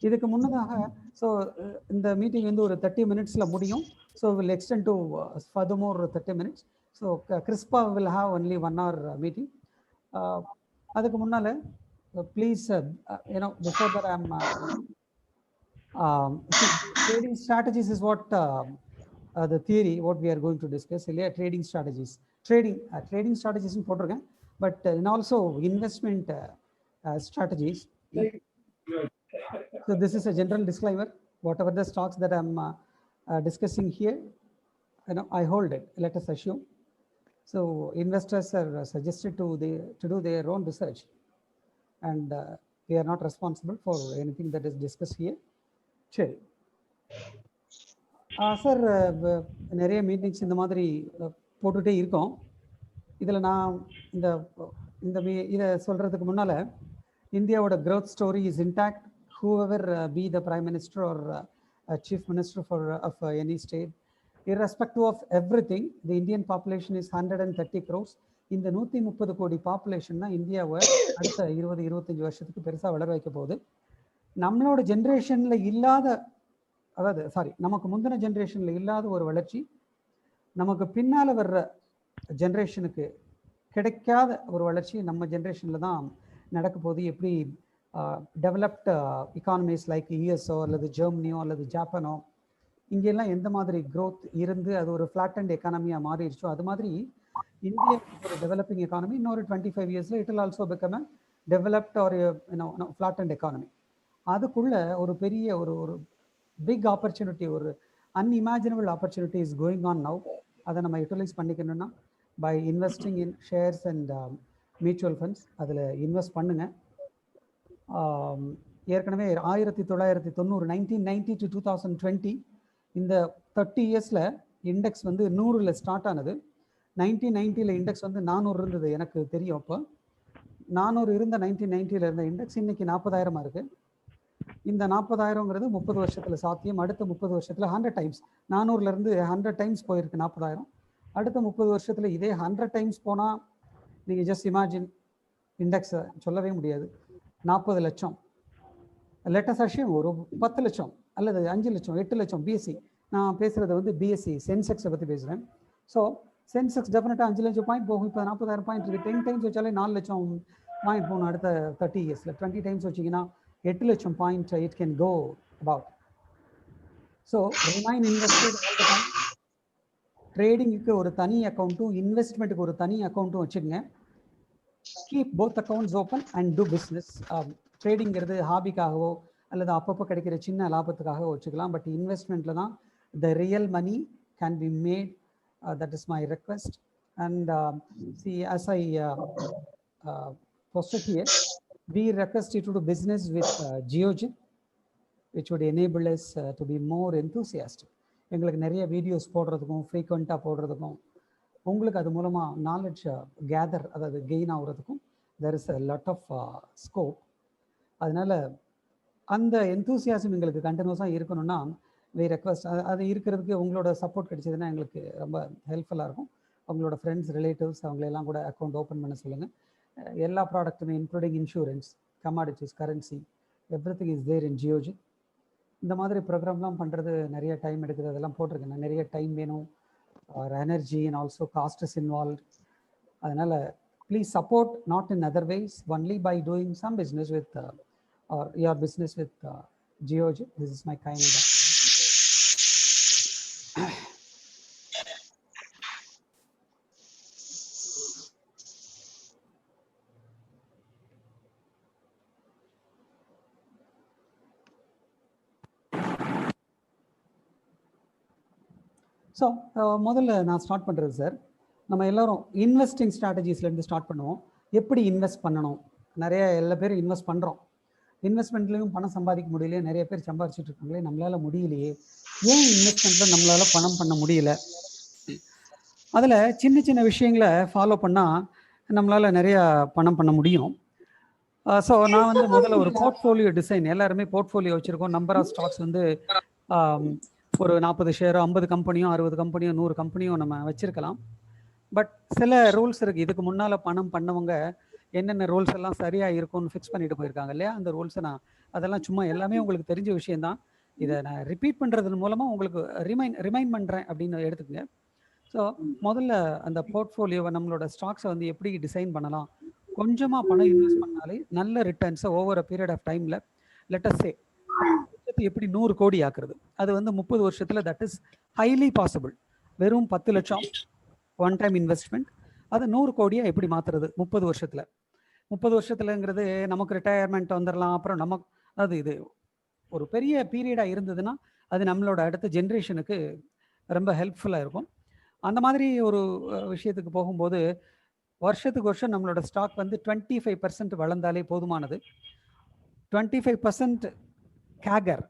இதுக்கு முன்னதாக ஸோ இந்த மீட்டிங் வந்து ஒரு 30 மினிட்ஸில் முடியும். So will extend to furthermore 30 minutes. So கிறிஸ்பா will have only 1 hour meeting. அதுக்கு முன்னால் please before that I'm trading strategies is what the theory what we are going to discuss. Trading strategies, trading strategies in போட்டிருக்கேன், but in also investment strategies. So this is a general disclaimer. Whatever the stocks that I'm discussing here, I hold it, let us assume. So investors are suggested to do their own research, and we are not responsible for anything that is discussed here. சரி sir, நிறைய meetings இந்த மாதிரி போட்டுகிட்டே இருக்கோம். இதில் நான் இதை சொல்கிறதுக்கு முன்னால் இந்தியாவோட growth story is intact. whoever be the prime minister or chief minister of any state, irrespective of everything, the Indian population is 130 crores. இந்த 130 கோடி பாப்புலேஷன் தான் இந்தியாவை அடுத்த 20-25 வருஷத்துக்கு பெருசாக வளர வைக்க போகுது. நம்மளோட ஜென்ரேஷனில் இல்லாத, நமக்கு முந்தின ஜென்ரேஷனில் இல்லாத ஒரு வளர்ச்சி நமக்கு பின்னால் வர்ற ஜென்ரேஷனுக்கு கிடைக்காத ஒரு வளர்ச்சி நம்ம ஜென்ரேஷனில் தான் நடக்க போகுது. எப்படி டெவலப்டு எக்கானமிஸ் லைக் யூஎஸ்ஓ அல்லது ஜெர்மனியோ அல்லது ஜப்பானோ இங்கெல்லாம் எந்த மாதிரி க்ரோத் இருந்து அது ஒரு ஃப்ளாட் அண்ட் எக்கானமியாக மாறிடுச்சோ, அது மாதிரி இந்தியா ஒரு டெவலப்பிங் எக்கானமி. இன்னொரு 25 years it will also become a developed or flat and economy. அதுக்குள்ள ஒரு பெரிய ஒரு பிக் ஆப்பர்ச்சுனிட்டி, ஒரு unimaginable opportunity is going on now. அதை நம்ம யூட்டிலைஸ் பண்ணிக்கணும்னா by investing in shares and mutual funds அதில் இன்வெஸ்ட் பண்ணுங்க. ஏற்கனவே 1990 to 2020 இந்த 30 yearsல இண்டெக்ஸ் வந்து 100ல் ஸ்டார்ட் ஆனது. 1990ல் இண்டெக்ஸ் வந்து 400 இருந்தது, எனக்கு தெரியும். அப்போ 400 இருந்த 1990ல் இருந்த இண்டெக்ஸ் இன்னைக்கு 40,000 இருக்குது. இந்த 40,000ங்கிறது 30 வருஷத்தில் சாத்தியம். அடுத்த 30 வருஷத்தில் 100 times, 400லேருந்து 100 times போயிருக்கு 40,000. அடுத்த 30 வருஷத்தில் இதே 100 times போனால் நீங்கள் ஜஸ்ட் இமேஜின், இண்டெக்ஸை சொல்லவே முடியாது. 40 லட்சம், லெட்டஸ் அஷ்யூம் ஒரு 10 லட்சம் அல்லது 5 லட்சம் 8 லட்சம் பிஎஸ்சி. நான் பேசுகிறது வந்து பிஎஸ்சி சென்செக்ஸை பற்றி பேசுகிறேன். ஸோ சென்செக்ஸ் டெஃபினட்டாக 5 லட்சம் பாயிண்ட் போகும். இப்போ 40,000 பாயிண்ட் இருக்குது. 10 times வச்சாலே 4 லட்சம் பாயிண்ட் போகணும் அடுத்த 30 yearsல. 20 times வச்சிங்கன்னா 8 லட்சம் point it can go about. So remain invested all the time. ட்ரேடிங்க்கு ஒரு தனி அக்கௌண்ட்டும் இன்வெஸ்ட்மெண்ட்டுக்கு ஒரு தனி அக்கௌண்ட்டும் வச்சுக்கோங்க. Keep both accounts open and do business. ட்ரேடிங்கிறது ஹாபிக்காகவோ அல்லது அப்பப்போ கிடைக்கிற சின்ன லாபத்துக்காக வச்சுக்கலாம். பட் இன்வெஸ்ட்மெண்ட்டில் தான் the real money can be made. That is my request. And see, as I posted here, we request you to do business with Geojit, which would enable us to be more enthusiastic. எங்களுக்கு நிறைய videos போடுறதுக்கும் ஃப்ரீக்வெண்ட்டாக போடுறதுக்கும் உங்களுக்கு அது மூலமாக knowledge gather, அதாவது gain ஆகுறதுக்கும் there is a lot of scope. அதனால் அந்த enthusiasm எங்களுக்கு கண்டினியூஸாக இருக்கணும்னா we request அது இருக்கிறதுக்கு உங்களோட சப்போர்ட் கிடைச்சதுன்னா எங்களுக்கு ரொம்ப ஹெல்ப்ஃபுல்லாக இருக்கும். உங்களோட ஃப்ரெண்ட்ஸ், ரிலேட்டிவ்ஸ் அவங்களெல்லாம் கூட அக்கௌண்ட் ஓப்பன் பண்ண சொல்லுங்கள். எல்லா ப்ராடக்ட்டுமே including insurance, commodities, currency, everything is there in Geojit. இந்த மாதிரி ப்ரோக்ராம்லாம் பண்ணுறது நிறைய டைம் எடுக்குது. அதெல்லாம் போட்டிருக்கேன். நிறைய டைம் வேணும், energy and also cost is involve. அதனால் please support not in other ways, only by doing some business with or your business with Geojit. This is my kind. So முதல்ல நான் ஸ்டார்ட் பண்ணுறது sir, நம்ம எல்லோரும் investing ஸ்ட்ராட்டஜிஸ்லேருந்து start பண்ணுவோம். எப்படி invest பண்ணணும்? எல்லா பேரும் இன்வெஸ்ட் பண்ணுறோம். இன்வெஸ்ட்மெண்ட்லேயும் பணம் சம்பாதிக்க முடியலையே, நிறைய பேர் சம்பாதிச்சுட்டு இருக்காங்களே, நம்மளால் முடியலையே, ஏன் இன்வெஸ்ட்மெண்ட்டில் நம்மளால் பணம் பண்ண முடியல? அதில் சின்ன சின்ன விஷயங்களை ஃபாலோ பண்ணால் நம்மளால் நிறையா பணம் பண்ண முடியும். ஸோ நான் வந்து முதல்ல ஒரு போர்ட்ஃபோலியோ டிசைன், எல்லாருமே போர்ட்ஃபோலியோ வச்சுருக்கோம். நம்பர் ஆஃப் ஸ்டாக்ஸ் வந்து ஒரு 40 ஷேரோ 50 கம்பெனியோ 60 கம்பெனியோ 100 கம்பெனியோ நம்ம வச்சுருக்கலாம். பட் சில ரூல்ஸ் இருக்குது. இதுக்கு முன்னால் பணம் பண்ணவங்க என்னென்ன ரோல்ஸ் எல்லாம் சரியாக இருக்கும்னு ஃபிக்ஸ் பண்ணிட்டு போயிருக்காங்க இல்லையா, அந்த ரோல்ஸை நான் அதெல்லாம் சும்மா எல்லாமே உங்களுக்கு தெரிஞ்ச விஷயந்தான். இதை நான் ரிப்பீட் பண்ணுறது மூலமாக உங்களுக்கு ரிமைண்ட் பண்ணுறேன் அப்படின்னு எடுத்துக்கங்க. ஸோ முதல்ல அந்த போர்ட்ஃபோலியோவை நம்மளோட ஸ்டாக்ஸை வந்து எப்படி டிசைன் பண்ணலாம், கொஞ்சமாக பணம் இன்வெஸ்ட் பண்ணாலே நல்ல ரிட்டர்ன்ஸை ஓவர் அ பீரியட் ஆஃப் டைமில் லெட்டஸ் சே எப்படி 100 கோடி ஆக்குறது, அது வந்து 30 வருஷத்தில் தட் இஸ் ஹைலி பாசிபிள். வெறும் 10 லட்சம் ஒன் டைம் இன்வெஸ்ட்மெண்ட், அது 100 கோடியா எப்படி மாற்றுறது 30 வருஷத்தில். 30 வருஷத்துலங்கிறது நமக்கு ரிட்டையர்மெண்ட் வந்துடலாம். அப்புறம் நமக்கு அது இது ஒரு பெரிய பீரியடாக இருந்ததுன்னா அது நம்மளோட அடுத்த ஜென்ரேஷனுக்கு ரொம்ப ஹெல்ப்ஃபுல்லாக இருக்கும். அந்த மாதிரி ஒரு விஷயத்துக்கு போகும்போது வருஷத்துக்கு வருஷம் நம்மளோட ஸ்டாக் வந்து 25% வளர்ந்தாலே போதுமானது. 25% கேகர்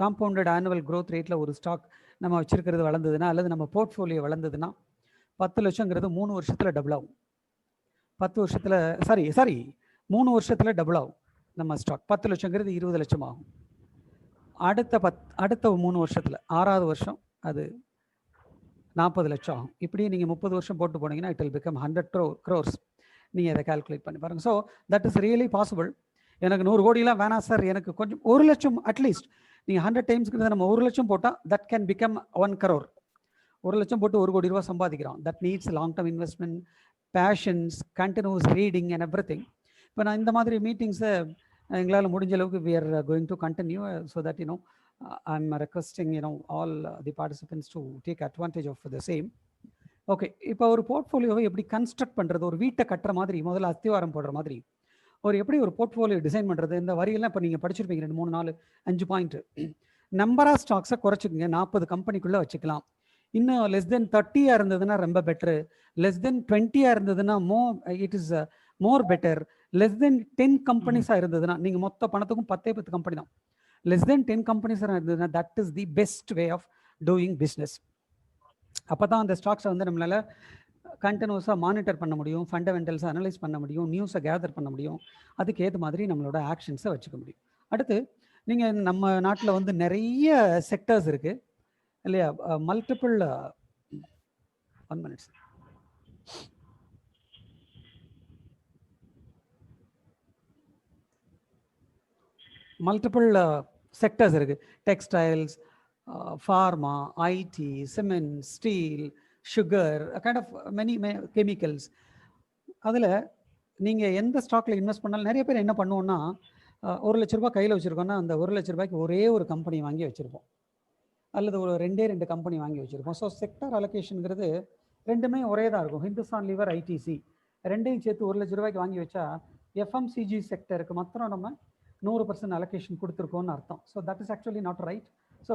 காம்பவுண்டட் ஆனுவல் க்ரோத் ரேட்டில் ஒரு ஸ்டாக் நம்ம வச்சிருக்கிறது வளர்ந்ததுன்னா, அல்லது நம்ம போர்ட்ஃபோலியோ வளர்ந்ததுன்னா 10 லட்சங்கிறது 3 வருஷத்தில் டபுள் ஆகும். 10 வருஷத்தில் சாரி 3 வருஷத்தில் டபுள் ஆகும் நம்ம ஸ்டாக். 10 லட்சங்கிறது 20 லட்சம் ஆகும். அடுத்த 3 வருஷத்தில் 6வது வருஷம் அது 40 லட்சம் ஆகும். இப்படி நீங்கள் 30 வருஷம் போட்டு போனீங்கன்னா இட் வில் பிகம் 100 crores. நீங்கள் அதை கால்குலேட் பண்ணி பாருங்கள். So that is really possible. எனக்கு 100 கோடிலாம் வேணாம் சார், எனக்கு கொஞ்சம் 1 லட்சம் அட்லீஸ்ட் நீங்கள் 100 டைம்ஸ்க்கு நம்ம 1 லட்சம் போட்டால் தட் கேன் பிகம் 1 crore. 1 லட்சம் போட்டு 1 கோடி ரூபா சம்பாதிக்கிறோம். That needs long term investment, patience, continuous reading and everything. இப்போ நான் இந்த மாதிரி மீட்டிங்ஸை எங்களால் முடிஞ்ச அளவுக்கு we are going to continue so that I'm requesting all the participants to take advantage of the same. Okay, இப்போ ஒரு போர்ட்ஃபோலியோவை எப்படி கன்ஸ்ட்ரக்ட் பண்ணுறது, ஒரு வீட்டை கட்டுற மாதிரி முதல்ல அஸ்திவாரம் போடுற மாதிரி எப்படி ஒரு போர்ட்ஃபோலியோ டிசைன் பண்ணுறது, இந்த வரியெல்லாம் இப்போ நீங்கள் படிச்சிருப்பீங்க 2, 3, 4, 5 பாயிண்ட். நம்பர் ஆஃப் ஸ்டாக்ஸை குறைச்சிக்கங்க, 40 கம்பெனிக்குள்ளே வச்சுக்கலாம். இன்னும் லெஸ் தென் 30 இருந்ததுன்னா ரொம்ப பெட்டரு, லெஸ் தென் 20 இருந்ததுன்னா it is more better. Less than 10 கம்பெனிஸாக இருந்ததுன்னா நீங்கள் மொத்த பணத்துக்கும் 10 கம்பெனி தான். லெஸ் தென் 10 கம்பெனிஸாக இருந்ததுன்னா that is the best way of doing business. அப்போ தான் அந்த ஸ்டாக்ஸை வந்து நம்மளால் கண்டினியூஸாக மானிட்டர் பண்ண முடியும், ஃபண்டமெண்டல்ஸை அனலைஸ் பண்ண முடியும், நியூஸை கேதர் பண்ண முடியும், அதுக்கு ஏற்ற மாதிரி நம்மளோட ஆக்ஷன்ஸை வச்சுக்க முடியும். அடுத்து நீங்கள் நம்ம நாட்டில் வந்து நிறைய செக்டர்ஸ் இருக்குது இல்லையா, மல்டிபிள் 1 minute மல்டிபிள் செக்டர்ஸ் இருக்குது. Textiles, pharma, IT, cement, steel, sugar, kind of many chemicals. அதில் நீங்கள் எந்த ஸ்டாக்கில் இன்வெஸ்ட் பண்ணாலும் நிறைய பேர் என்ன பண்ணுவோன்னா 1 லட்ச ரூபாய் கையில் வச்சுருக்கோன்னா அந்த 1 லட்ச ரூபாய்க்கு ஒரே ஒரு கம்பெனி வாங்கி வச்சுருப்போம், அல்லது ஒரு 2 கம்பெனி வாங்கி வச்சுருப்போம். ஸோ செக்டர் அலோகேஷனுங்கிறது ரெண்டுமே ஒரே தான் இருக்கும். ஹிந்துஸ்தான் லீவர், ஐடிசி ரெண்டையும் சேர்த்து 1 லட்ச ரூபாய்க்கு வாங்கி வச்சா எஃப்எம்சிஜி செக்டருக்கு மாத்திரம் நம்ம 100% அலோகேஷன் கொடுத்துருக்கோன்னு அர்த்தம். So that is actually not right. So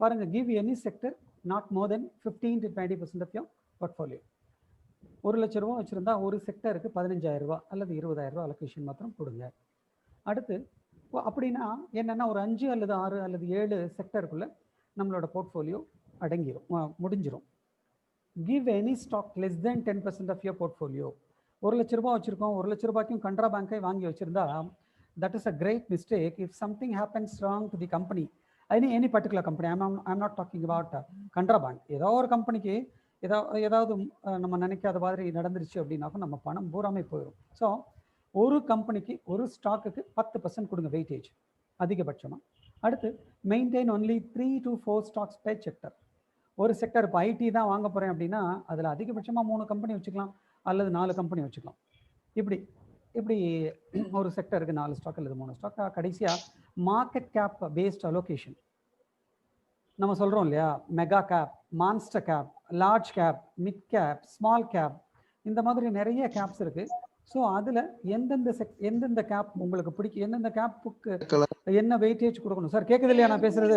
பாருங்கள், give any sector not more than 15 to 20% of your portfolio. 1 லட்ச ரூபா வச்சுருந்தா ஒரு செக்டருக்கு 15,000 ரூபா அல்லது 20,000 ரூபா அலோகேஷன் மாத்திரம் கொடுங்க. அடுத்து அப்படின்னா என்னென்னா ஒரு 5 அல்லது 6 அல்லது 7 செக்டருக்குள்ளே நம்மளோட போர்ட்ஃபோலியோ முடிஞ்சிடும். Give any stock less than 10% of your portfolio. 1 லட்ச ரூபா வச்சுருக்கோம், 1 லட்ச ரூபாய்க்கும் கனரா பேங்கை வாங்கி வச்சுருந்தா that is a great mistake. If something happens wrong to the company, any particular company, I'm not talking about Canara Bank, ஏதோ ஒரு கம்பெனிக்கு ஏதாவது நம்ம நினைக்காத மாதிரி நடந்துருச்சு அப்படின்னாக்கும் நம்ம பணம் பூராமே போயிடும். ஸோ ஒரு கம்பெனிக்கு ஒரு ஸ்டாக்குக்கு 10% கொடுங்க வெயிட்டேஜ் அதிகபட்சமாக. அடுத்து maintain only 3 to 4 stocks by sector. ஒரு செக்டர் இப்போ ஐடி தான் வாங்க போகிறேன் அப்படின்னா அதில் அதிகபட்சமாக 3 கம்பெனி வச்சுக்கலாம் அல்லது 4 கம்பெனி வச்சுக்கலாம். இப்படி ஒரு செக்டருக்கு 4 ஸ்டாக் அல்லது 3 ஸ்டாக். கடைசியாக மார்க்கெட் கேப் பேஸ்ட் அலோகேஷன் நம்ம சொல்கிறோம் இல்லையா, mega cap, monster cap, large cap, mid cap, small cap, இந்த மாதிரி நிறைய கேப்ஸ் இருக்குது. ஸோ அதில் எந்தெந்த கேப் உங்களுக்கு பிடிக்கும், எந்தெந்த கேப்புக்கு என்ன வெயிட்டேஜ் கொடுக்கணும். சார் கேட்குது இல்லையா நான் பேசுறது?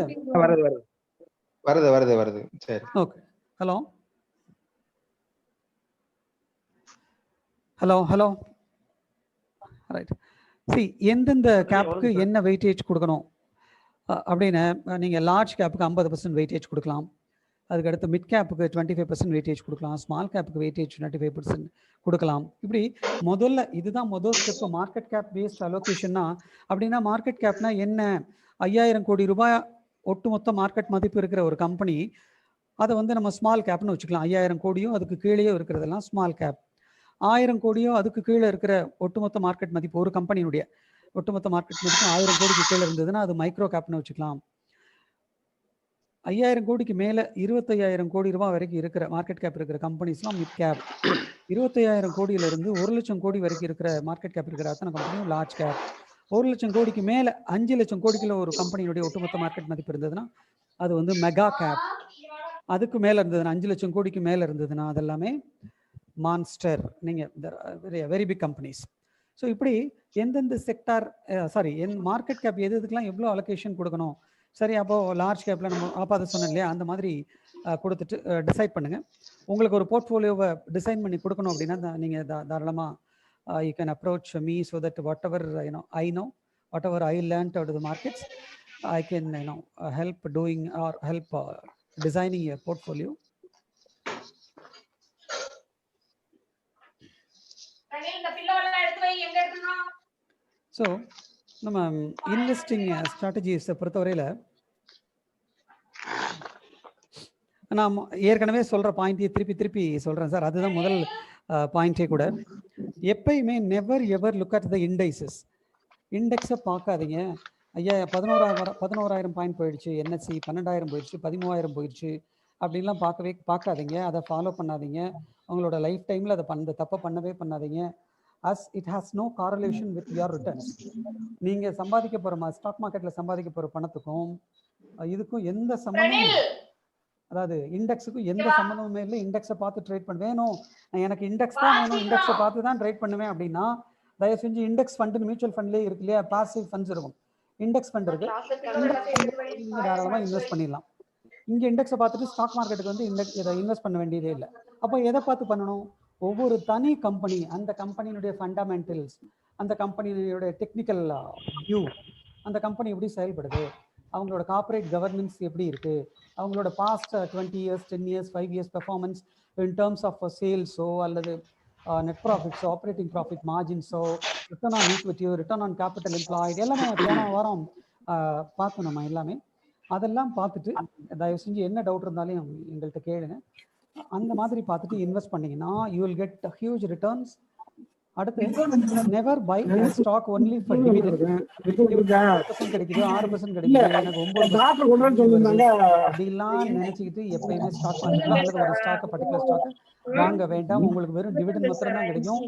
வருது. சரி, ஓகே. Hello right. சி, எந்தெந்த கேப்புக்கு என்ன வெயிட்டேஜ் கொடுக்கணும் அப்படின்னு நீங்கள் லார்ஜ் கேப்புக்கு 50% வெயிட்டேஜ் கொடுக்கலாம், அதுக்கடுத்து மிட் கேப்புக்கு 25% வெயிட்டேஜ் கொடுக்கலாம், ஸ்மால் கேப்புக்கு வெயிட்டேஜ் 25% கொடுக்கலாம். இப்படி இதுதான் முதல் ஸ்டெப் மார்க்கெட் கேப் பேஸ்ட் அலோகேஷன்னா. அப்படின்னா மார்க்கெட் கேப்னா என்ன, 5000 கோடி ரூபாய் ஒட்டுமொத்த மார்க்கெட் மதிப்பு இருக்கிற ஒரு கம்பெனி, அதை வந்து நம்ம ஸ்மால் கேப்னு வச்சுக்கலாம். 5000 கோடியும் அதுக்கு கீழேயும் இருக்கிறதெல்லாம் ஸ்மால் கேப். 1000 கோடியோ அதுக்கு கீழே இருக்கிற ஒட்டுமொத்த மார்க்கெட் மதிப்பு, ஒரு கம்பெனியுடைய ஒட்டுமொத்த மார்க்கெட் மதிப்பு 1000 கோடிக்கு கீழே இருந்ததுன்னா அது மைக்ரோ கேப்னு வச்சுக்கலாம். 5000 கோடிக்கு மேலே 25,000 கோடி ரூபாய் வரைக்கும் இருக்கிற மார்க்கெட் கேப் இருக்கிற கம்பெனிஸ்லாம் மிட் கேப். 25,000 கோடியிலிருந்து 1,00,000 கோடி வரைக்கும் இருக்கிற மார்க்கெட் கேப் இருக்கிற அத்தனை கம்பெனியும் லார்ஜ் கேப். 1,00,000 கோடிக்கு மேலே 5,00,000 கோடிக்குள்ள ஒரு கம்பெனியுடைய ஒட்டுமொத்த மார்க்கெட் மதிப்பு இருந்ததுன்னா அது வந்து மெகா கேப். அதுக்கு மேலே இருந்ததுன்னா 5,00,000 கோடிக்கு மேலே இருந்ததுன்னா அதெல்லாமே மான்ஸ்டர். நீங்கள் வெரி பிக் கம்பெனிஸ். ஸோ இப்படி எந்தெந்த செக்டார் மார்க்கெட் கேப் எதுக்கெல்லாம் எவ்வளோ அலோகேஷன் கொடுக்கணும், சரி அப்போது லார்ஜ் கேப்பில் நம்ம அதை சொன்னேன் இல்லையா, அந்த மாதிரி கொடுத்துட்டு டிசைட் பண்ணுங்கள். உங்களுக்கு ஒரு போர்ட்ஃபோலியோவை டிசைன் பண்ணி கொடுக்கணும் அப்படின்னா நீங்கள் தாராளமாக you can approach me so that whatever I know whatever I learned out the markets I can help doing or help designing your portfolio. So நம்ம இன்வெஸ்டிங் ஸ்ட்ராட்டஜிஸை பொறுத்தவரையில் நான் ஏற்கனவே சொல்கிற பாயிண்ட்டையே திருப்பி சொல்கிறேன் சார். அதுதான் முதல் பாயிண்டே கூட. எப்பயுமே never ever look at the indices. இண்டெக்ஸை பார்க்காதீங்க. ஐயா 11,000 பாயிண்ட் போயிடுச்சு, என்எஸ்சி 12,000 போயிடுச்சு, 13,000 போயிடுச்சு அப்படின்லாம் பார்க்காதீங்க. அதை ஃபாலோ பண்ணாதீங்க. உங்களோட லைஃப் டைமில் அந்த தப்பை பண்ணாதீங்க. as it has no correlation with your returns. நீங்க சம்பாதிக்க போற ஸ்டாக் மார்க்கெட்ல சம்பாதிக்க போற பணத்துக்கும் இதுக்கும் எந்த சம்பந்தமும், அதாவது இண்டெக்ஸுக்கும் எந்த சம்பந்தமுமே இல்லை. இண்டெக்ஸை பார்த்து ட்ரேட் வேணும், எனக்கு இண்டெக்ஸ் தான் வேணும், இண்டெக்ஸை பார்த்து தான் ட்ரேட் பண்ணுவேன் அப்படின்னா தயவு செஞ்சு இண்டெக்ஸ் ஃபண்டு மியூச்சுவல் ஃபண்ட்லேயே இருக்கு இல்லையா, பாசிவ் ஃபண்ட்ஸ் இருக்கும். இண்டெக்ஸ் ஃபண்ட் இருக்கு, நீங்க தாராளமாக இன்வெஸ்ட் பண்ணிடலாம். இங்கே இண்டெக்ஸை பார்த்துட்டு ஸ்டாக் மார்க்கெட்டுக்கு வந்து இதை இன்வெஸ்ட் பண்ண வேண்டியதே இல்லை. அப்போ எதை பார்த்து பண்ணணும்? ஒவ்வொரு தனி கம்பெனி, அந்த கம்பெனியினுடைய ஃபண்டமெண்டல்ஸ், அந்த கம்பெனியுடைய டெக்னிக்கல் வியூ, அந்த கம்பெனி எப்படி செயல்படுது, அவங்களோட கார்ப்பரேட் கவர்னன்ஸ் எப்படி இருக்குது, அவங்களோட past 20 years 10 years 5 years performance in terms of சேல்ஸோ அல்லது நெட் ப்ராஃபிட்ஸோ ஆப்ரேட்டிங் ப்ராஃபிட் மார்ஜின்ஸோ ரிட்டர்ன் ஆன் ஈக்விட்டியோ ரிட்டர்ன் ஆன் கேபிட்டல் எம்ப்ளாய்டு எல்லாமே போன வாரம் பார்த்தோம் நம்ம எல்லாமே. அதெல்லாம் பார்த்துட்டு தயவு செஞ்சு என்ன டவுட் இருந்தாலும் எங்கள்கிட்ட கேளுங்க. அந்த மாதிரி பார்த்துட்டு இன்வெஸ்ட் பண்ணீங்கன்னா you will get huge returns. அடுத்து never buy stock only for dividend. 10% கிடைக்குது, 6% கிடைக்குது, எனக்கு 9% அப்படிலாம் நினைச்சுக்கிட்டு எப்பயுமே ஸ்டாக் மார்க்கெட்ல அல்லது ஒரு ஸ்டாக் பர்டிகுலர் ஸ்டாக் வாங்க வேண்டாம். உங்களுக்கு வெறும் டிவிடெண்ட் மாத்திரம் தான் கிடைக்கும்.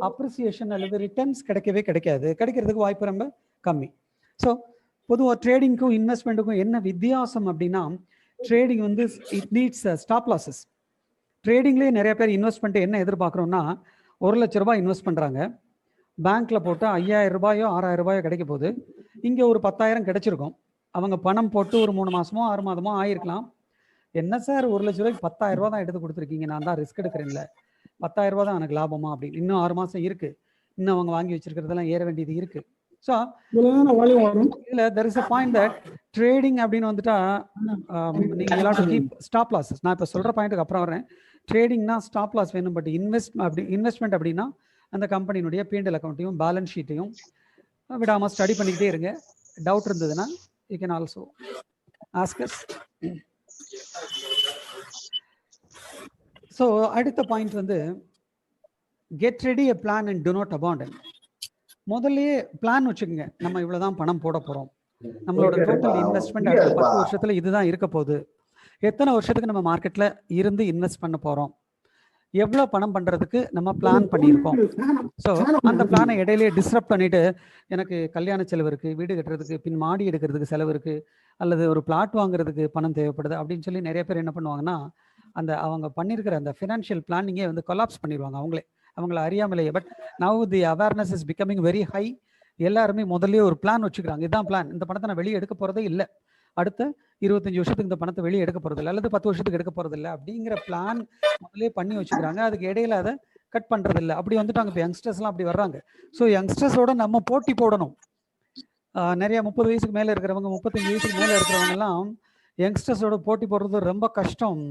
அப்ரிசியேஷன் அல்லது ரிட்டர்ன்ஸ் கிடைக்காது. கிடைக்கிறதுக்கு வாய்ப்பு ரொம்ப கம்மி. ஸோ பொதுவாக ட்ரேடிங்க்கும் இன்வெஸ்ட்மெண்ட்டுக்கும் என்ன வித்தியாசம் அப்படின்னா, ட்ரேடிங் வந்து இட் நீட்ஸ் ஸ்டாப் லாஸஸ். ட்ரேடிங்லேயே நிறைய பேர் இன்வெஸ்ட்மெண்ட் என்ன எதிர்பார்க்குறோன்னா, 1,00,000 ரூபாய் இன்வெஸ்ட் பண்ணுறாங்க, பேங்க்கில் போட்டு 5,000 ரூபாயோ 6,000 ரூபாயோ கிடைக்க போகுது. இங்கே ஒரு 10,000 கிடைச்சிருக்கும். அவங்க பணம் போட்டு ஒரு 3 மாதமோ 6 மாதமோ ஆயிருக்கலாம். என்ன சார் 1,00,000 ரூபாய்க்கு 10,000 ரூபா தான் எடுத்து கொடுத்துருக்கீங்க, நான் தான் ரிஸ்க் எடுக்கிறேன்ல, 10,000 ரூபா தான் எனக்கு லாபமா அப்படின்னு. இன்னும் 6 மாதம் இருக்குது, இன்னும் அவங்க வாங்கி வச்சிருக்கிறதெல்லாம் ஏற வேண்டியது இருக்குது. ஸோ இதில் there is a point that trading அப்படின்னு வந்துட்டா நீங்கள் எல்லாரும் கீப் ஸ்டாப் லாஸஸ். நான் இப்போ சொல்கிற பாயிண்ட்டுக்கு அப்புறம் வரேன். ட்ரேடிங்னா ஸ்டாப் லாஸ் வேணும். பட் இன்வெஸ்ட்மெண்ட் அப்படின்னா அந்த கம்பெனியினுடைய P&L அக்கௌண்ட்டையும் பேலன்ஸ் ஷீட்டையும் விடாமல் ஸ்டடி பண்ணிக்கிட்டே இருங்க. டவுட் இருந்ததுன்னா you can also ask as. So அடுத்த பாயிண்ட் வந்து get ready a plan and to not abandon. முதல்லயே பிளான் வச்சுக்கோங்க. நம்ம இவ்வளவுதான் பணம் போட போறோம், நம்மளோட டோட்டல் இன்வெஸ்ட்மெண்ட் அடுத்த 10 வருஷத்துல இதுதான் இருக்க போகுது, எத்தனை வருஷத்துக்கு நம்ம மார்க்கெட்ல இருந்து இன்வெஸ்ட் பண்ண போறோம், எவ்வளவு பணம் பண்றதுக்கு நம்ம பிளான் பண்ணியிருக்கோம். ஸோ அந்த பிளானை இடையிலேயே டிஸ்டர்ப் பண்ணிட்டு எனக்கு கல்யாண செலவு இருக்கு, வீடு கட்டுறதுக்கு, பின் மாடி எடுக்கிறதுக்கு செலவு இருக்கு, அல்லது ஒரு பிளாட் வாங்குறதுக்கு பணம் தேவைப்படுது அப்படின்னு சொல்லி நிறைய பேர் என்ன பண்ணுவாங்கன்னா, அந்த அவங்க பண்ணியிருக்கிற அந்த ஃபினான்ஷியல் பிளானிங்கே வந்து கொலாப்ஸ் பண்ணிடுவாங்க அவங்கள அறியாமலேயே. But now the awareness is becoming very high. எல்லாருமே முதல்ல ஒரு பிளான் வச்சுக்கிறாங்க. இதுதான் பிளான், இந்த பணத்தை நான் வெளியே எடுக்க போறதே இல்லை, அடுத்த 25 வருஷத்துக்கு இந்த பணத்தை வெளியே எடுக்க போறது இல்லை, அல்லது 10 வருஷத்துக்கு எடுக்க போறது இல்லை அப்படிங்கிற பிளான் முதல்ல பண்ணி வச்சுக்கிறாங்க. அதுக்கு இடையில அதை கட் பண்றது இல்லை. அப்படி வந்துட்டாங்க இப்போ யங்ஸ்டர்ஸ்லாம் அப்படி வர்றாங்க. ஸோ யங்ஸ்டர்ஸோட நம்ம போட்டி போடணும். நிறைய 30 வயசுக்கு மேலே இருக்கிறவங்க, 35 வயசுக்கு மேலே இருக்கிறவங்க எல்லாம் யங்ஸ்டர்ஸோட போட்டி போடுறது ரொம்ப கஷ்டம்.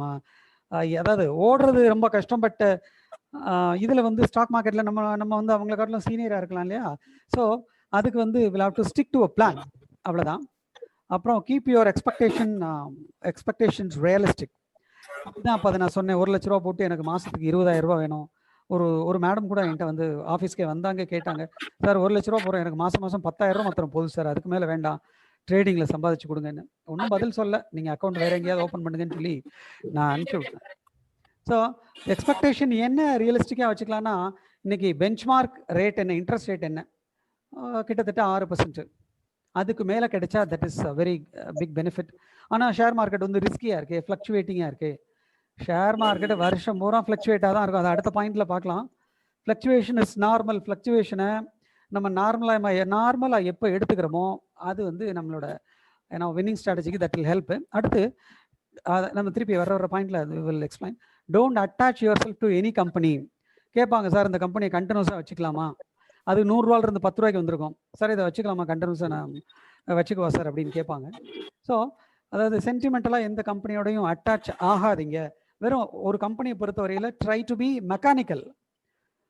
அதாவது ஓடுறது ரொம்ப கஷ்டம். பட் இதில் வந்து ஸ்டாக் மார்க்கெட்டில் நம்ம வந்து அவங்களை காட்டிலும் சீனியராக இருக்கலாம் இல்லையா. ஸோ அதுக்கு வந்து will have to stick to a plan, அவ்வளோதான். அப்புறம் கீப் யுவர் எக்ஸ்பெக்டேஷன்ஸ் ரியலிஸ்டிக். இதுதான் அப்போ அதை நான் சொன்னேன், 1,00,000 ரூபா போட்டு எனக்கு மாதத்துக்கு 20,000 ரூபா வேணும், ஒரு மேடம் கூட என்கிட்ட வந்து ஆஃபீஸ்க்கே வந்தாங்க, கேட்டாங்க, சார் 1,00,000 ரூபா போகிறோம், எனக்கு மாதம் மாதம் 10,000 ரூபா மாத்திரம் போதும் சார், அதுக்கு மேலே வேண்டாம், ட்ரேடிங்கில் சம்பாதிச்சு கொடுங்கன்னு. ஒன்றும் பதில் சொல்ல, நீங்கள் அக்கௌண்ட் வேறு எங்கேயாவது ஓப்பன் பண்ணுங்கன்னு சொல்லி நான் அனுப்பிச்சி விட்டேன். ஸோ எக்ஸ்பெக்டேஷன் என்ன ரியலிஸ்டிக்காக வச்சுக்கலாம்னா, இன்னைக்கு பெஞ்ச்மார்க் ரேட் என்ன, இன்ட்ரெஸ்ட் ரேட் என்ன, கிட்டத்தட்ட 6%. அதுக்கு மேலே கிடைச்சா that is very big benefit. ஆனால் ஷேர் மார்க்கெட் வந்து ரிஸ்கியாக இருக்குது, ஃப்ளக்சுவேட்டிங்காக இருக்குது. ஷேர் மார்க்கெட்டு வருஷம் பூரா ஃப்ளக்சுவேட்டாக தான் இருக்கும். அதை அடுத்த பாயிண்டில் பார்க்கலாம். Fluctuation is normal. ஃப்ளக்சுவேஷனை நம்ம நார்மலாக எப்போ எடுத்துக்கிறோமோ அது வந்து நம்மளோட ஏன்னா வின்னிங் ஸ்ட்ராட்டஜிக்கு தட் வில் ஹெல்ப். அடுத்து நம்ம திருப்பி வர பாயிண்டில் will explain. Don't attach your self to any company. கேட்பாங்க, சார் இந்த கம்பெனியை கண்டினியூஸாக வச்சுக்கலாமா, அது 100 ரூபாயிலிருந்து 10 ரூபாய்க்கு வந்திருக்கும், சார் இதை வச்சுக்கலாமா கண்டினியூஸாக நான் வச்சுக்குவா சார் அப்படின்னு கேட்பாங்க. ஸோ அதாவது சென்டிமெண்டலாக எந்த கம்பெனியோடையும் அட்டாச் ஆகாதீங்க. வெறும் ஒரு கம்பெனியை பொறுத்தவரையில் ட்ரை டு பி மெக்கானிக்கல்.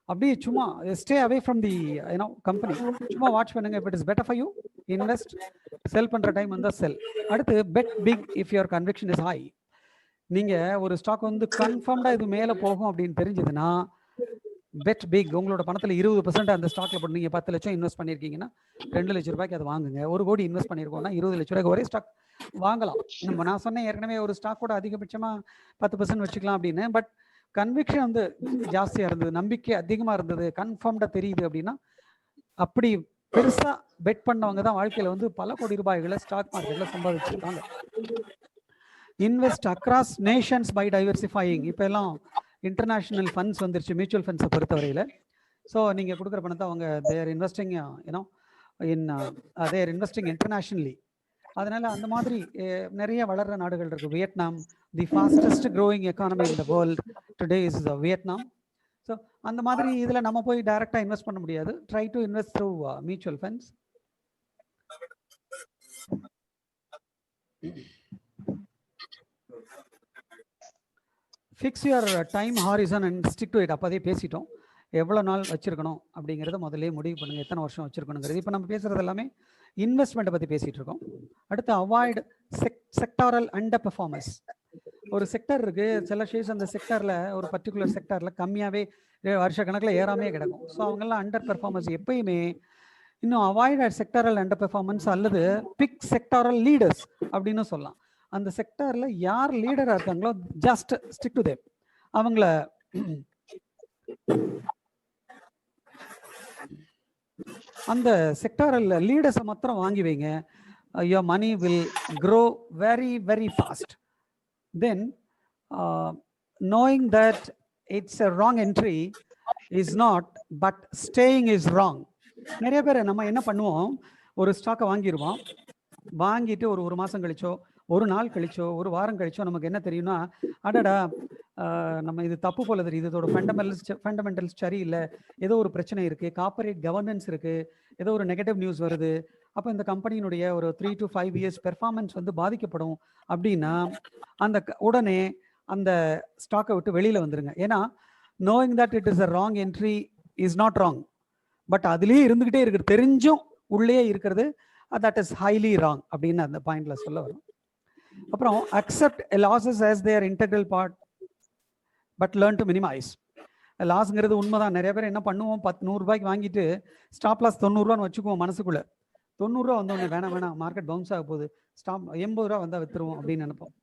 அப்படியே சும்மா stay away from the company, சும்மா வாட்ச் பண்ணுங்க. If it is better for you invest, sell பண்ணுற டைம் வந்தால் செல். அடுத்து bet big if your conviction is high. நீங்கள் ஒரு ஸ்டாக் வந்து கன்ஃபார்ம்டாக இது மேலே போகும் அப்படின்னு தெரிஞ்சதுன்னா பெட் பிக். உங்களோட பணத்தில் 20% அந்த ஸ்டாக்ல போட்டு நீங்கள் 10 லட்சம் இன்வெஸ்ட் பண்ணியிருக்கீங்கன்னா 2 லட்ச ரூபாய்க்கு அதை வாங்குங்க. 1 கோடி இன்வெஸ்ட் பண்ணியிருக்கோம்னா 20 லட்ச ரூபாய்க்கு ஒரே ஸ்டாக் வாங்கலாம். நான் சொன்னேன் ஏற்கனவே, ஒரு ஸ்டாக் கூட அதிகபட்சமாக 10% வச்சுக்கலாம் அப்படின்னு. பட் கன்விக்ஷன் வந்து ஜாஸ்தியாக இருந்தது, நம்பிக்கை அதிகமாக இருந்தது, கன்ஃபார்ம்டாக தெரியுது அப்படின்னா அப்படி பெருசாக பெட் பண்ணவங்க தான் வாழ்க்கையில் வந்து பல கோடி ரூபாய்களை ஸ்டாக் மார்க்கெட்டில் சம்பாதிச்சிருக்காங்க. Invest across nations by diversifying. இப்போ எல்லாம் இன்டர்நேஷ்னல் ஃபண்ட்ஸ் வந்துருச்சு மியூச்சுவல் ஃபண்ட்ஸை பொறுத்தவரையில். ஸோ நீங்கள் கொடுக்குற பணத்தை அவங்க their investing their investing internationally. அதனால் அந்த மாதிரி நிறைய வளர்கிற நாடுகள் இருக்குது. Vietnam, the fastest growing economy in the world today is Vietnam. So அந்த மாதிரி இதில் நம்ம போய் டைரெக்டாக இன்வெஸ்ட் பண்ண முடியாது. Try to invest through mutual funds. Fix your time horizon and stick to it. அப்போதே பேசிட்டோம், எவ்வளோ நாள் வச்சுருக்கணும் அப்படிங்கிறத முதல்ல முடிவு பண்ணுங்கள், எத்தனை வருஷம் வச்சுருக்கணுங்கிறது. இப்போ நம்ம பேசுகிறது எல்லாமே இன்வெஸ்ட்மெண்ட்டை பற்றி பேசிகிட்டு இருக்கோம். அடுத்து அவாய்டு செக்டாரல் அண்டர் பெர்ஃபார்மன்ஸ். ஒரு செக்டர் இருக்குது, சில ஷேர்ஸ் அந்த செக்டரில் ஒரு பர்டிகுலர் செக்டரில் கம்மியாகவே வருஷ கணக்கில் ஏறாமே கிடக்கும். ஸோ அவங்கெல்லாம் அண்டர் பெர்ஃபார்மன்ஸ். எப்பயுமே இன்னும் அவாய்ட் செக்டாரல் அண்டர் பெர்ஃபார்மன்ஸ் அல்லது பிக் செக்டாரல் லீடர்ஸ் அப்படின்னு சொல்லலாம். அந்த செக்டாரில் யார் லீடராக இருக்காங்களோ ஜஸ்ட் ஸ்டிக் டு தேம். அவங்கள அந்த செக்டாரல் லீடர்ஸை மாத்திரம் வாங்கி வைங்க. Your money will grow very very fast. Then knowing that it's a wrong entry is not, but staying is wrong. நிறைய பேர் நம்ம என்ன பண்ணுவோம், ஒரு ஸ்டாக்கை வாங்கிடுவோம், வாங்கிட்டு ஒரு மாதம் கழிச்சோ, ஒரு நாள் கழிச்சோ, ஒரு வாரம் கழிச்சோ நமக்கு என்ன தெரியும்னா, அடடா நம்ம இது தப்பு போல தெரியுது, இதோட ஃபண்டமெண்டல்ஸ் சரியில்லை, ஏதோ ஒரு பிரச்சனை இருக்குது, கார்பரேட் கவர்னன்ஸ் இருக்குது, ஏதோ ஒரு நெகட்டிவ் நியூஸ் வருது, அப்போ இந்த கம்பெனியினுடைய ஒரு 3 to 5 years பெர்ஃபார்மன்ஸ் வந்து பாதிக்கப்படும் அப்படின்னா அந்த உடனே அந்த ஸ்டாக்கை விட்டு வெளியில் வந்துருங்க. ஏன்னா knowing that it is a wrong entry is not wrong, but அதுலேயே இருந்துக்கிட்டே இருக்குது, தெரிஞ்சும் உள்ளே இருக்கிறது, தட் இஸ் ஹைலி ராங் அப்படின்னு அந்த பாயிண்ட்ல சொல்ல வரும். அப்புறம் accept losses as their integral part but learn to minimize. லாஸ்ங்கிறது உண்மைதான். நிறைய பேர் என்ன பண்ணுவோம், 100 ரூபாய்க்கு வாங்கிட்டு ஸ்டாப் லாஸ் 90 ரூபான்னு வச்சுக்குவோம் மனசுக்குள்ள. 90 ரூபா வந்தோடனே வேணாம் மார்க்கெட் பவுன்ஸ் ஆக போகுது, ஸ்டாப் 80 ரூபா வந்தால் வித்துருவோம் அப்படின்னு நினைப்போம்.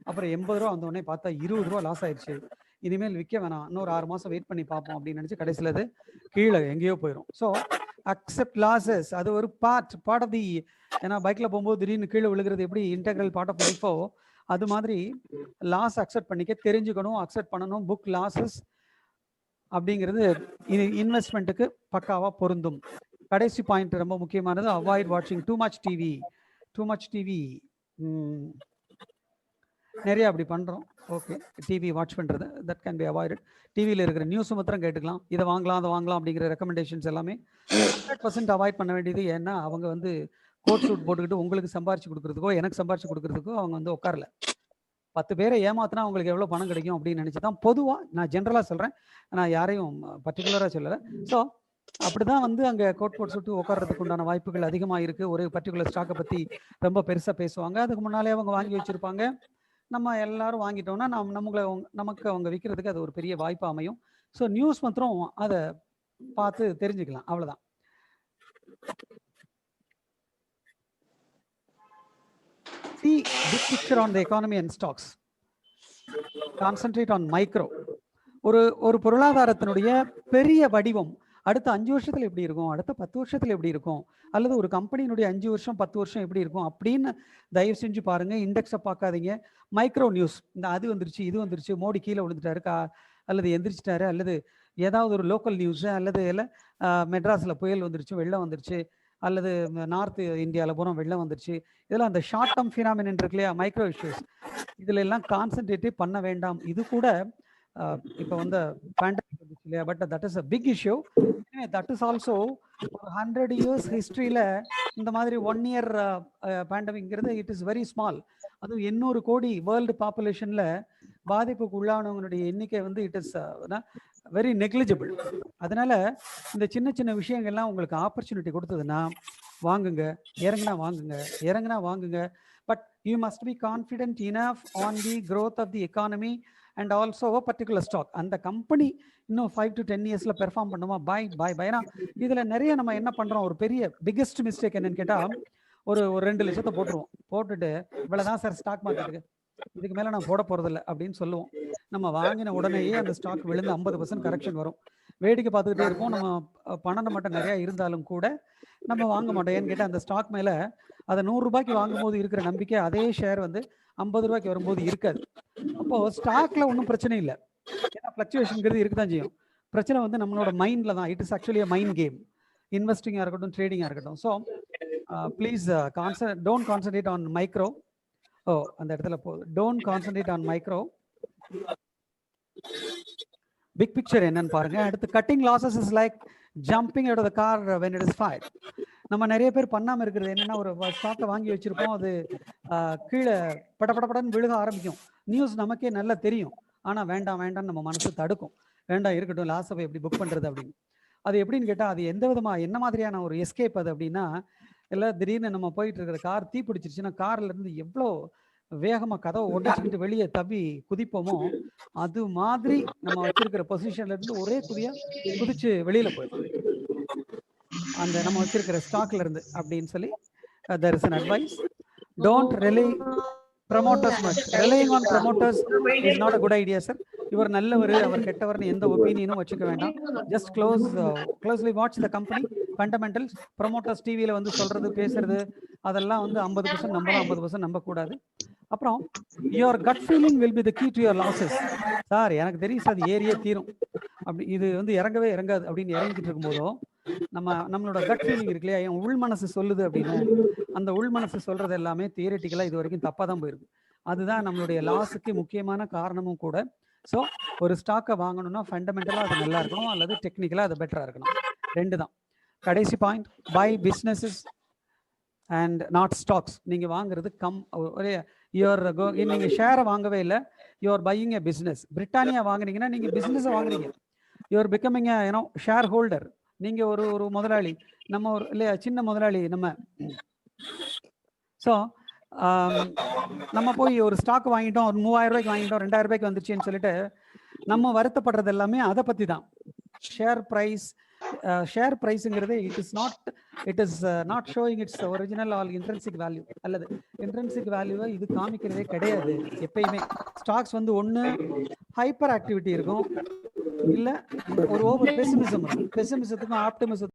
அப்புறம் 80 ரூபா வந்தோடனே பார்த்தா 20 ரூபா லாஸ் ஆயிடுச்சு, இனிமேல் விற்க வேணாம், இன்னொரு 6 மாதம் வெயிட் பண்ணி பார்ப்போம் அப்படின்னு நினச்சி கடைசியில் அது கீழே எங்கேயோ போயிடும். ஸோ அக்செப்ட் லாசஸ், அது ஒரு பார்ட் ஆஃப் தி, ஏன்னா பைக்கில் போகும்போது திடீர்னு கீழே விழுகிறது எப்படி இன்டெக்ரல் பார்ட் ஆஃப் லைஃபோ அது மாதிரி லாஸ் அக்செப்ட் பண்ணிக்க தெரிஞ்சுக்கணும், அக்செப்ட் பண்ணணும். புக் லாசஸ் அப்படிங்கிறது இன்வெஸ்ட்மெண்ட்டுக்கு பக்காவாக பொருந்தும். கடைசி பாயிண்ட் ரொம்ப முக்கியமானது, அவாய்ட் வாட்சிங் டூ மச் டிவி. நிறைய அப்படி பண்ணுறோம். ஓகே, டிவி வாட்ச் பண்ணுறது தட் கேன் பி அவாய்டட். டிவியில் இருக்கிற நியூஸ் மாத்திரம் கேட்டுக்கலாம், இதை வாங்கலாம் அதை வாங்கலாம் அப்படிங்கிற ரெக்கமெண்டேஷன்ஸ் எல்லாமே 100% அவாய்ட் பண்ண வேண்டியது. ஏன்னா அவங்க வந்து கோட் சூட் போட்டுக்கிட்டு உங்களுக்கு சம்பாரிச்சு கொடுக்குறதுக்கோ எனக்கு சம்பாரிச்சு கொடுக்குறதுக்கோ அவங்க வந்து உட்காரல. 10 பேரை ஏமாத்தினா அவங்களுக்கு எவ்வளோ பணம் கிடைக்கும் அப்படின்னு நினச்சி தான் பொதுவாக நான் ஜென்ரலாக சொல்கிறேன், நான் யாரையும் பர்டிகுலராக சொல்லலை. ஸோ அப்படி தான் வந்து அங்கே கோட் போட்டு சுட்டு உட்கார்றதுக்கு உண்டான வாய்ப்புகள் அதிகமாக இருக்குது. ஒரு பர்டிகுலர் ஸ்டாக்கை பற்றி ரொம்ப பெருசாக பேசுவாங்க, அதுக்கு முன்னாலே அவங்க வாங்கி வச்சுருப்பாங்க, நம்ம எல்லாரும் வாங்கிட்டோம்னா நமக்கு அவங்க விற்கிறதுக்கு அது ஒரு பெரிய வாய்ப்பு அமையும். ஸோ நியூஸ் மாத்திரம் அதை பார்த்து தெரிஞ்சுக்கலாம், அவ்வளோதான். See big picture on the economy and stocks. Concentrate on micro. ஒரு பொருளாதாரத்தினுடைய பெரிய வடிவம் அடுத்த 5 வருஷத்துல எப்படி இருக்கும், அடுத்த 10 வருஷத்துல எப்படி இருக்கும், அல்லது ஒரு கம்பெனியினுடைய 5 வருஷம் 10 வருஷம் எப்படி இருக்கும் அப்படின்னு தயவு செஞ்சு பாருங்க. இண்டெக்ஸை பார்க்காதீங்க. மைக்ரோ நியூஸ், இந்த அது வந்துருச்சு இது வந்துருச்சு, மோடி கீழே விழுந்துட்டாரு அல்லது எந்திரிச்சிட்டாரு, அல்லது ஏதாவது ஒரு லோக்கல் நியூஸ், அல்லது மெட்ராஸ்ல புயல் வந்துருச்சு, வெள்ளம் வந்துருச்சு, அல்லது நார்த் இந்தியாவில் பூரா வெள்ளம் வந்துருச்சு, இதெல்லாம் அந்த ஷார்ட் டேர்ம் ஃபினாமினன் இருக்கு இல்லையா, மைக்ரோ இஷ்யூஸ், இதுல எல்லாம் கான்சென்ட்ரேட்டே பண்ண வேண்டாம். இது கூட இப்போ வந்து பேண்டமிக் வந்துச்சு இல்லையா, but that is a big issue. That is also ஒரு 100 இயர்ஸ் ஹிஸ்ட்ரியில இந்த மாதிரி 1 இயர் பேண்டமிக்ங்கிறது இட் இஸ் வெரி ஸ்மால். அதுவும் 800 கோடி வேர்ல்டு பாப்புலேஷன்ல பாதிப்புக்கு உள்ளானவங்களுடைய எண்ணிக்கை வந்து இட் இஸ் வெரி நெக்லிஜிபிள். அதனால இந்த சின்ன சின்ன விஷயங்கள்லாம் உங்களுக்கு ஆப்பர்ச்சுனிட்டி கொடுத்ததுன்னா வாங்குங்க, இறங்குனா வாங்குங்க. But you must be confident enough on the growth of the economy and also particular stock. அந்த கம்பெனி இன்னும் 5 to 10 இயர்ஸ்ல பெர்ஃபார்ம் பண்ணுமா, பை. ஏன்னா இதுல நிறைய நம்ம என்ன பண்றோம், ஒரு பெரிய பிக்கெஸ்ட் மிஸ்டேக் என்னன்னு கேட்டா, ஒரு 2 லட்சத்தை போட்டுட்டு இவ்வளவுதான் சார் ஸ்டாக் மார்க்கெட்டுக்கு, இதுக்கு மேல நான் போட போறதில்லை அப்படின்னு சொல்லுவோம். நம்ம வாங்கின உடனேயே அந்த ஸ்டாக் விழுந்து 50% கரெக்ஷன் வரும். வேடிக்கை பார்த்துக்கிட்டே இருப்போம். நம்ம பணம் மட்டும் நிறைய இருந்தாலும் கூட நம்ம வாங்க மாட்டோம். ஏன்னு கேட்டால் அந்த ஸ்டாக் மேல அதை 100 ரூபாய்க்கு வாங்கும் போது இருக்கிற நம்பிக்கை அதே ஷேர் வந்து 50 ரூபாய்க்கு வரும்போது இருக்காது. அப்போ ஸ்டாக்ல ஒன்றும் பிரச்சனை இல்லை, ஏன்னா ஃபிளக்சுவேஷன்ங்கிறது இருக்குதான் செய்யும். பிரச்சனை வந்து நம்மளோட மைண்ட்ல தான். It is actually a mind game. இன்வெஸ்டிங்காக இருக்கட்டும், ட்ரேடிங்காக இருக்கட்டும். So please don't concentrate on micro. அந்த இடத்துல don't concentrate on micro. Big picture என்னன்னு பாருங்க. அடுத்து cutting losses is like jumping out of the car when it is fired. நம்ம நிறைய பேர் பண்ணாம இருக்கிறது என்னன்னா, ஒரு ஸ்டாக்கை வாங்கி வச்சிருப்போம், அது கீழே படப்படன்னு விழுக ஆரம்பிக்கும். நியூஸ் நமக்கே நல்லா தெரியும், ஆனா வேண்டாம்னு நம்ம மனசு தடுக்கும். வேண்டாம் இருக்கட்டும், லாஸை எப்படி புக் பண்றது அப்படின்னு. அது எப்படின்னு கேட்டா, அது என்ன மாதிரியான ஒரு எஸ்கேப் அது அப்படின்னா, இல்லை திடீர்னு நம்ம போயிட்டு இருக்கிற கார் தீ பிடிச்சிருச்சுன்னா கார்ல இருந்து எவ்வளோ வேகமா கதவை உடைச்சுக்கிட்டு வெளியே தப்பி குதிப்போமோ, அது மாதிரி நம்ம வச்சிருக்கிற பொசிஷன்ல இருந்து ஒரே குதிச்சு வெளியில போயிடும் அந்த நம்ம வச்சிருக்கிற ஸ்டாக்ல இருந்து அப்படின்னு சொல்லி there is an advice. Don't rely promoters much. Relying on promoters is not a good idea, sir. இவர் நல்லவர் அவர் கெட்டவர்னு எந்த ஒப்பீனியனும் வச்சுக்க வேண்டாம். Just closely watch the company fundamentals. Promoters டிவியில் வந்து சொல்றது பேசுறது அதெல்லாம் வந்து 50% நம்பலாம், 50% நம்பக்கூடாது. அப்புறம் your gut feeling will be the key to your losses. Sir எனக்கு தெரியும் சார் அது ஏறியே தீரும், அப்படி இது வந்து இறங்கவே இறங்காது அப்படின்னு இறங்கிட்டு இருக்கும்போதோ நம்மளோட கட் ஃபீலிங் இருக்கு இல்லையா, என் உள் மனசு சொல்லுது அப்படின்னு, அந்த உள் மனசு சொல்றது எல்லாமே தியரிட்டிக்கலா இது வரைக்கும் தப்பா தான் போயிருக்கு. அதுதான் நம்மளுடைய லாஸுக்கு முக்கியமான காரணமும் கூட. ஸோ ஒரு ஸ்டாக்கை வாங்கணும்னா ஃபண்டமெண்டலாக அது நல்லா இருக்கணும், அல்லது டெக்னிக்கலாக அது பெட்டராக இருக்கணும். 2 தான். கடைசி point, buy businesses and not stocks. நீங்கள் வாங்குறது நீங்கள் ஷேரை வாங்கவே இல்லை, you're buying a business. Britannia வாங்குறீங்கன்னா நீங்கள் பிஸ்னஸை வாங்குறீங்க. You're becoming share holder. நீங்கள் ஒரு முதலாளி, நம்ம ஒரு இல்லையா சின்ன முதலாளி நம்ம. ஸோ நம்ம போய் ஒரு ஸ்டாக் வாங்கிட்டோம், ஒரு 3000 ரூபாய்க்கு வாங்கிட்டோம், 2000 ரூபாய்க்கு வந்துச்சுன்னு சொல்லிட்டு நம்ம வருத்தப்படுறது எல்லாமே அதை பற்றி தான். ஷேர் ப்ரைஸுங்கிறது it is not showing its original all intrinsic value, அல்லது இன்ட்ரென்சிக் வேல்யூவை இது காமிக்கிறதே கிடையாது எப்பயுமே. ஸ்டாக்ஸ் வந்து ஒன்று ஹைப்பர் ஆக்டிவிட்டி இருக்கும், இல்லை ஒரு ஓவர் பெசிமிசம் இருக்கும். பெசிமிசத்துக்கும் ஆப்டிமிசத்துக்கும்